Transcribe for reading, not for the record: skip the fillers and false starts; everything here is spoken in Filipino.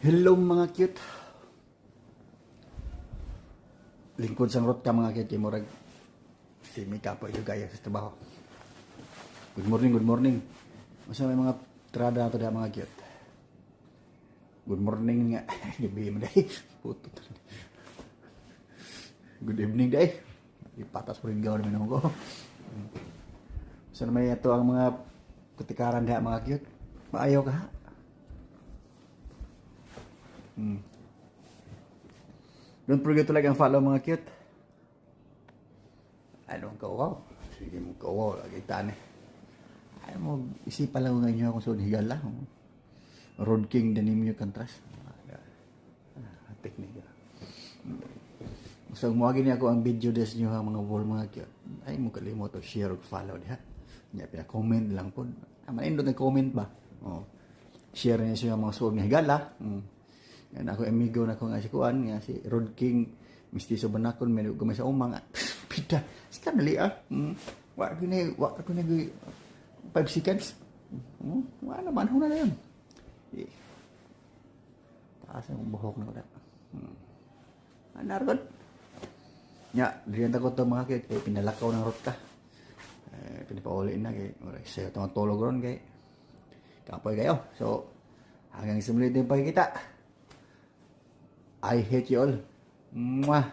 Hello mga cute. Lingkod sang rot ka mga cute. Murag si Mika po yung gaya sa trabaho. Good morning, good morning. Masa may mga trada to da mga cute. Good morning nga. Gabi mo day. Puto. Good evening day. Ipatas po rin gawin naman ko. Masa may ito ang mga kutikaran da mga cute. Maayaw ka ha. Don't forget to like and follow mga cute. Ano ang kawaw? Sige mo kawaw. Lagi tani. Ay mo, isipa lang nga inyo akong sunhigal lang. Road King denim yung contrast. Teknik. So, muwagin niya ako ang video des nyo ang mga wall mga cute. Ay mo kalimot o share o follow diha. Niya pina-comment lang po. Manindot na comment ba? Oh. Share niya siya mga suog ni higala. Yan ako amigo na ko nga si Kuan, nga si Road King, mistiso banakon, may gumay sa umang. Pita, sika dali ah. Wa ko na 5 seconds. Wa naman ho na yun. Taas ang buhok na ko na. Anarod. Nya, diyan ko to mga kaya pinalakaw ng rot ka. Pinapaulin na kay sayo itong tulog ron kay kapoy kayo. So, hanggang sa muli din pagkita. I hate you all. Mwah.